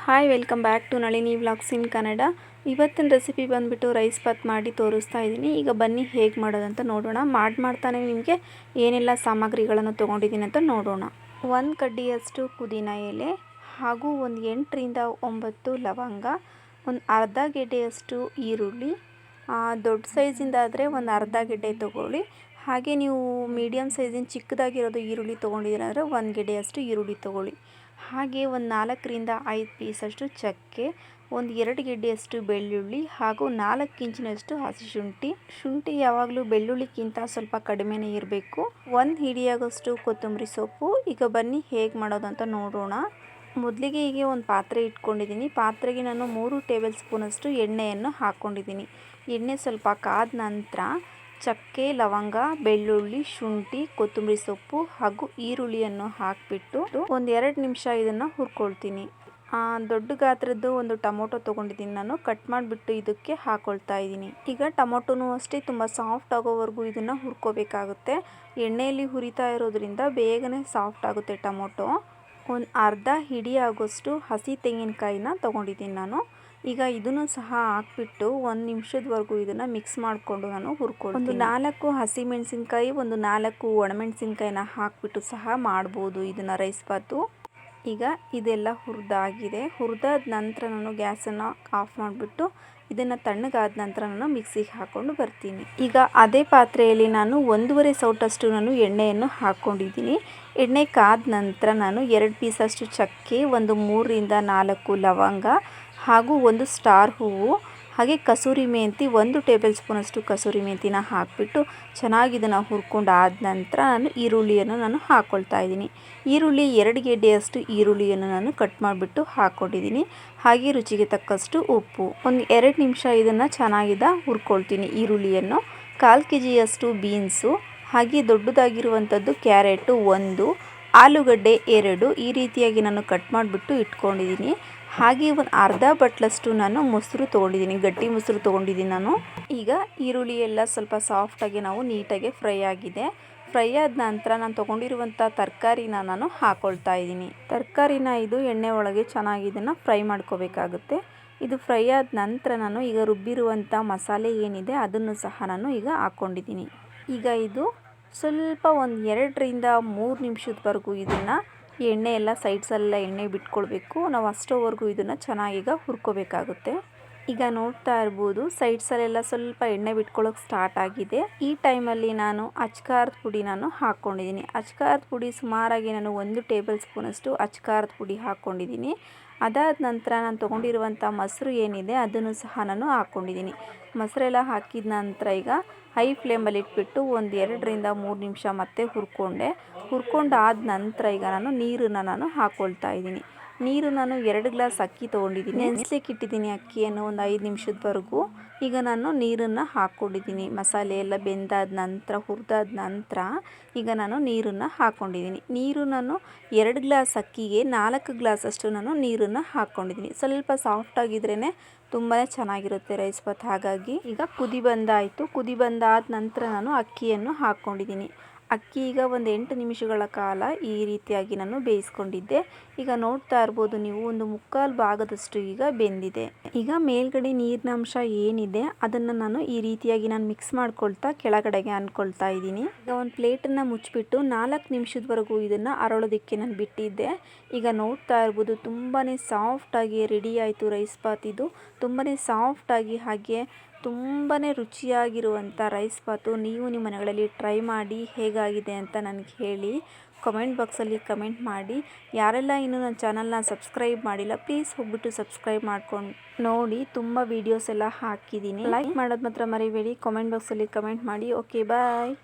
Hi welcome back to Nalini vlogs in Kannada. ಇವತ್ತಿನ recipe ಬಂದುಬಿಟ್ಟು rice Baat ಮಾಡಿ ತೋರಿಸ್ತಾ ಇದ್ದೀನಿ. ಈಗ ಬನ್ನಿ ಹೇಗೆ ಮಾಡೋದಂತ ನೋಡೋಣ. ಮಾಡ್ತಾನೆ ನಿಮಗೆ ಏನೆಲ್ಲ ಸಾಮಗ್ರಿಗಳನ್ನು ತೊಗೊಂಡಿದ್ದೀನಿ ಅಂತ ನೋಡೋಣ. 1 ಕಡ್ಡಿಯಷ್ಟು ಪುದೀನ ಎಲೆ ಹಾಗೂ ಒಂದು 8ರಿಂದ 9 ಲವಂಗ, ಒಂದು ಅರ್ಧ ಗೆಡ್ಡೆಯಷ್ಟು ಈರುಳ್ಳಿ, ದೊಡ್ಡ ಸೈಜಿಂದ ಆದರೆ ಒಂದು ಅರ್ಧ ಗೆಡ್ಡೆ ತೊಗೊಳ್ಳಿ. ಹಾಗೆ ನೀವು ಮೀಡಿಯಮ್ ಸೈಜಿನ ಚಿಕ್ಕದಾಗಿರೋದು ಈರುಳ್ಳಿ ತೊಗೊಂಡಿದ್ದೀರ ಅಂದರೆ 1 ಗೆಡ್ಡೆಯಷ್ಟು ಈರುಳ್ಳಿ ತೊಗೊಳ್ಳಿ. ಹಾಗೆ ಒಂದು 4ರಿಂದ 5 ಪೀಸಷ್ಟು ಚಕ್ಕೆ, ಒಂದು 2 ಗೆಡ್ಡೆಯಷ್ಟು ಬೆಳ್ಳುಳ್ಳಿ ಹಾಗೂ 4 ಇಂಚಿನಷ್ಟು ಹಸಿ ಶುಂಠಿ ಯಾವಾಗಲೂ ಬೆಳ್ಳುಳ್ಳಿಗಿಂತ ಸ್ವಲ್ಪ ಕಡಿಮೆನೇ ಇರಬೇಕು. 1 ಹಿಡಿಯಾಗೋಷ್ಟು ಕೊತ್ತಂಬರಿ ಸೊಪ್ಪು. ಈಗ ಬನ್ನಿ ಹೇಗೆ ಮಾಡೋದಂತ ನೋಡೋಣ. ಮೊದಲಿಗೆ ಹೀಗೆ ಒಂದು ಪಾತ್ರೆ ಇಟ್ಕೊಂಡಿದ್ದೀನಿ. ಪಾತ್ರೆಗೆ ನಾನು 3 ಟೇಬಲ್ ಸ್ಪೂನಷ್ಟು ಎಣ್ಣೆಯನ್ನು ಹಾಕ್ಕೊಂಡಿದ್ದೀನಿ. ಎಣ್ಣೆ ಸ್ವಲ್ಪ ಕಾದ ನಂತರ ಚಕ್ಕೆ, ಲವಂಗ, ಬೆಳ್ಳುಳ್ಳಿ, ಶುಂಠಿ, ಕೊತ್ತಂಬರಿ ಸೊಪ್ಪು ಹಾಗೂ ಈರುಳ್ಳಿಯನ್ನು ಹಾಕಿಬಿಟ್ಟು ಒಂದು 2 ನಿಮಿಷ ಇದನ್ನು ಹುರ್ಕೊಳ್ತೀನಿ. ದೊಡ್ಡ ಗಾತ್ರದ್ದು ಒಂದು ಟೊಮೊಟೊ ತೊಗೊಂಡಿದ್ದೀನಿ. ನಾನು ಕಟ್ ಮಾಡಿಬಿಟ್ಟು ಇದಕ್ಕೆ ಹಾಕ್ಕೊಳ್ತಾ ಇದ್ದೀನಿ. ಈಗ ಟೊಮೊಟೊನೂ ಅಷ್ಟೇ ತುಂಬ ಸಾಫ್ಟ್ ಆಗೋವರೆಗೂ ಇದನ್ನು ಹುರ್ಕೋಬೇಕಾಗುತ್ತೆ. ಎಣ್ಣೆಯಲ್ಲಿ ಹುರಿತಾ ಇರೋದ್ರಿಂದ ಬೇಗನೆ ಸಾಫ್ಟ್ ಆಗುತ್ತೆ ಟೊಮೊಟೊ. ಒಂದು ಅರ್ಧ ಹಿಡಿ ಆಗೋಷ್ಟು ಹಸಿ ತೆಂಗಿನಕಾಯಿನ ತೊಗೊಂಡಿದ್ದೀನಿ ನಾನು. ಈಗ ಇದನ್ನು ಸಹ ಹಾಕ್ಬಿಟ್ಟು 1 ನಿಮಿಷದವರೆಗೂ ಇದನ್ನು ಮಿಕ್ಸ್ ಮಾಡಿಕೊಂಡು ನಾನು ಹುರ್ಕೊಳ್ತೀನಿ. ಒಂದು 4 ಹಸಿಮೆಣಸಿನ್ಕಾಯಿ, ಒಂದು 4 ಒಣಮೆಣಸಿನ್ಕಾಯಿನ ಹಾಕಿಬಿಟ್ಟು ಸಹ ಮಾಡ್ಬೋದು ಇದನ್ನು ರೈಸ್ ಬಾತು. ಈಗ ಇದೆಲ್ಲ ಹುರಿದಾಗಿದೆ. ಹುರಿದಾದ ನಂತರ ನಾನು ಗ್ಯಾಸನ್ನು ಆಫ್ ಮಾಡಿಬಿಟ್ಟು ಇದನ್ನು ತಣ್ಣಗಾದ ನಂತರ ನಾನು ಮಿಕ್ಸಿಗೆ ಹಾಕ್ಕೊಂಡು ಬರ್ತೀನಿ. ಈಗ ಅದೇ ಪಾತ್ರೆಯಲ್ಲಿ ನಾನು 1.5 ಸೌಟಷ್ಟು ನಾನು ಎಣ್ಣೆಯನ್ನು ಹಾಕ್ಕೊಂಡಿದ್ದೀನಿ. ಎಣ್ಣೆ ಕಾದ ನಂತರ ನಾನು 2 ಪೀಸಷ್ಟು ಚಕ್ಕೆ, ಒಂದು 3ರಿಂದ 4 ಲವಂಗ ಹಾಗೂ ಒಂದು ಸ್ಟಾರ್ ಹೂವು, ಹಾಗೆ ಕಸೂರಿ ಮೆಂತಿ 1 ಟೇಬಲ್ ಸ್ಪೂನಷ್ಟು ಕಸೂರಿ ಮೆಂತಿನ ಹಾಕಿಬಿಟ್ಟು ಚೆನ್ನಾಗಿ ಇದನ್ನು ಹುರ್ಕೊಂಡು ಆದ ನಂತರ ನಾನು ಈರುಳ್ಳಿಯನ್ನು ನಾನು ಹಾಕ್ಕೊಳ್ತಾ ಇದ್ದೀನಿ. ಈರುಳ್ಳಿ 2 ಗೆಡ್ಡೆಯಷ್ಟು ಈರುಳ್ಳಿಯನ್ನು ನಾನು ಕಟ್ ಮಾಡಿಬಿಟ್ಟು ಹಾಕ್ಕೊಂಡಿದ್ದೀನಿ. ಹಾಗೆ ರುಚಿಗೆ ತಕ್ಕಷ್ಟು ಉಪ್ಪು. ಒಂದು 2 ನಿಮಿಷ ಇದನ್ನು ಚೆನ್ನಾಗಿದೆ ಹುರ್ಕೊಳ್ತೀನಿ ಈರುಳ್ಳಿಯನ್ನು. 1/4 ಕೆಜಿಯಷ್ಟು ಬೀನ್ಸು, ಹಾಗೆ ದೊಡ್ಡದಾಗಿರುವಂಥದ್ದು ಕ್ಯಾರೆಟು 1, ಆಲೂಗಡ್ಡೆ 2 ಈ ರೀತಿಯಾಗಿ ನಾನು ಕಟ್ ಮಾಡಿಬಿಟ್ಟು ಇಟ್ಕೊಂಡಿದ್ದೀನಿ. ಹಾಗೆ ಒಂದು ಅರ್ಧ ಬಟ್ಲಷ್ಟು ನಾನು ಮೊಸರು ತೊಗೊಂಡಿದ್ದೀನಿ, ಗಟ್ಟಿ ಮೊಸರು ತೊಗೊಂಡಿದ್ದೀನಿ ನಾನು. ಈಗ ಈರುಳ್ಳಿ ಎಲ್ಲ ಸ್ವಲ್ಪ ಸಾಫ್ಟಾಗಿ ನಾವು ನೀಟಾಗಿ ಫ್ರೈ ಆಗಿದೆ. ಫ್ರೈ ಆದ ನಂತರ ನಾನು ತೊಗೊಂಡಿರುವಂಥ ತರಕಾರಿನ ನಾನು ಹಾಕ್ಕೊಳ್ತಾ ಇದ್ದೀನಿ. ತರಕಾರಿನ ಇದು ಎಣ್ಣೆ ಒಳಗೆ ಚೆನ್ನಾಗಿ ಇದನ್ನು ಫ್ರೈ ಮಾಡ್ಕೋಬೇಕಾಗುತ್ತೆ. ಇದು ಫ್ರೈ ಆದ ನಂತರ ನಾನು ಈಗ ರುಬ್ಬಿರುವಂಥ ಮಸಾಲೆ ಏನಿದೆ ಅದನ್ನು ಸಹ ನಾನು ಈಗ ಹಾಕ್ಕೊಂಡಿದ್ದೀನಿ. ಈಗ ಇದು ಸ್ವಲ್ಪ ಒಂದು 2ರಿಂದ 3 ನಿಮಿಷದವರೆಗೂ ಇದನ್ನು ಎಣ್ಣೆ ಎಲ್ಲ ಸೈಡ್ಸೆಲ್ಲ ಎಣ್ಣೆ ಬಿಟ್ಕೊಳ್ಬೇಕು. ನಾವು ಅಷ್ಟೋವರೆಗೂ ಇದನ್ನು ಚೆನ್ನಾಗೀಗ ಹುರ್ಕೋಬೇಕಾಗುತ್ತೆ. ಈಗ ನೋಡ್ತಾ ಇರ್ಬೋದು ಸೈಡ್ಸಲ್ಲೆಲ್ಲ ಸ್ವಲ್ಪ ಎಣ್ಣೆ ಬಿಟ್ಕೊಳ್ಳೋಕೆ ಸ್ಟಾರ್ಟ್ ಆಗಿದೆ. ಈ ಟೈಮಲ್ಲಿ ನಾನು ಅಚ್ಕಾರದ ಪುಡಿ ನಾನು ಹಾಕ್ಕೊಂಡಿದ್ದೀನಿ. ಅಚ್ಕಾರದ ಪುಡಿ ಸುಮಾರಾಗಿ ನಾನು 1 ಟೇಬಲ್ ಸ್ಪೂನಷ್ಟು ಅಚ್ಕಾರದ ಪುಡಿ ಹಾಕ್ಕೊಂಡಿದ್ದೀನಿ. ಅದಾದ ನಂತರ ನಾನು ತೊಗೊಂಡಿರುವಂಥ ಮೊಸರು ಏನಿದೆ ಅದನ್ನು ಸಹ ನಾನು ಹಾಕ್ಕೊಂಡಿದ್ದೀನಿ. ಮೊಸರೆಲ್ಲ ಹಾಕಿದ ನಂತರ ಈಗ ಹೈ ಫ್ಲೇಮಲ್ಲಿ ಇಟ್ಬಿಟ್ಟು ಒಂದು 2ರಿಂದ 3 ನಿಮಿಷ ಮತ್ತೆ ಹುರ್ಕೊಂಡಾದ ನಂತರ ಈಗ ನಾನು ನೀರನ್ನು ನಾನು ಹಾಕ್ಕೊಳ್ತಾ ಇದ್ದೀನಿ. ನೀರು ನಾನು 2 ಗ್ಲಾಸ್ ಅಕ್ಕಿ ತೊಗೊಂಡಿದ್ದೀನಿ. ನೆನೆಸ್ಲಿಕ್ಕೆ ಇಟ್ಟಿದ್ದೀನಿ ಅಕ್ಕಿಯನ್ನು ಒಂದು 5 ನಿಮಿಷದವರೆಗೂ. ಈಗ ನಾನು ನೀರನ್ನು ಹಾಕ್ಕೊಂಡಿದ್ದೀನಿ. ಮಸಾಲೆ ಎಲ್ಲ ಬೆಂದಾದ ನಂತರ ಹುರಿದಾದ ನಂತರ ಈಗ ನಾನು ನೀರನ್ನು ಹಾಕ್ಕೊಂಡಿದ್ದೀನಿ. ನೀರು ನಾನು 2 ಗ್ಲಾಸ್ ಅಕ್ಕಿಗೆ 4 ಗ್ಲಾಸಷ್ಟು ನಾನು ನೀರನ್ನು ಹಾಕ್ಕೊಂಡಿದ್ದೀನಿ. ಸ್ವಲ್ಪ ಸಾಫ್ಟಾಗಿದ್ರೇ ತುಂಬಾ ಚೆನ್ನಾಗಿರುತ್ತೆ ರೈಸ್ ಬಾತ್. ಹಾಗಾಗಿ ಈಗ ಕುದಿ ಬಂದಾದ ನಂತರ ನಾನು ಅಕ್ಕಿಯನ್ನು ಹಾಕ್ಕೊಂಡಿದ್ದೀನಿ. ಅಕ್ಕಿ ಈಗ ಒಂದು 8 ನಿಮಿಷಗಳ ಕಾಲ ಈ ರೀತಿಯಾಗಿ ನಾನು ಬೇಯಿಸ್ಕೊಂಡಿದ್ದೆ. ಈಗ ನೋಡ್ತಾ ಇರ್ಬೋದು ನೀವು ಒಂದು 3/4 ಭಾಗದಷ್ಟು ಈಗ ಬೆಂದಿದೆ. ಈಗ ಮೇಲ್ಗಡೆ ನೀರಿನ ಅಂಶ ಏನಿದೆ ಅದನ್ನು ನಾನು ಈ ರೀತಿಯಾಗಿ ನಾನು ಮಿಕ್ಸ್ ಮಾಡ್ಕೊಳ್ತಾ ಕೆಳಗಡೆಗೆ ಅಂದ್ಕೊಳ್ತಾ ಇದ್ದೀನಿ. ಈಗ ಒಂದು ಪ್ಲೇಟನ್ನು ಮುಚ್ಚಿಬಿಟ್ಟು 4 ನಿಮಿಷದವರೆಗೂ ಇದನ್ನು ಅರಳೋದಕ್ಕೆ ನಾನು ಬಿಟ್ಟಿದ್ದೆ. ಈಗ ನೋಡ್ತಾ ಇರ್ಬೋದು ತುಂಬಾ ಸಾಫ್ಟಾಗಿ ರೆಡಿ ಆಯಿತು ರೈಸ್ ಬಾತ್. ಇದು ತುಂಬಾ ಸಾಫ್ಟಾಗಿ ಹಾಗೆ ತುಂಬಾ ರುಚಿಯಾಗಿರುವಂಥ ರೈಸ್ ಬಾತು. ನೀವು ನಿಮ್ಮ ಮನೆಗಳಲ್ಲಿ ಟ್ರೈ ಮಾಡಿ ಹೇಗಾಗಿದೆ ಅಂತ ನನಗೆ ಹೇಳಿ ಕಮೆಂಟ್ ಬಾಕ್ಸಲ್ಲಿ ಕಮೆಂಟ್ ಮಾಡಿ. ಯಾರೆಲ್ಲ ಇನ್ನೂ ನನ್ನ ಚಾನಲ್ನ ಸಬ್ಸ್ಕ್ರೈಬ್ ಮಾಡಿಲ್ಲ ಪ್ಲೀಸ್ ಹೋಗ್ಬಿಟ್ಟು ಸಬ್ಸ್ಕ್ರೈಬ್ ಮಾಡ್ಕೊಂಡು ನೋಡಿ. ತುಂಬ ವೀಡಿಯೋಸ್ ಎಲ್ಲ ಹಾಕಿದ್ದೀನಿ. ಲೈಕ್ ಮಾಡೋದು ಮಾತ್ರ ಮರಿಬೇಡಿ. ಕಮೆಂಟ್ ಬಾಕ್ಸಲ್ಲಿ ಕಮೆಂಟ್ ಮಾಡಿ. ಓಕೆ ಬಾಯ್.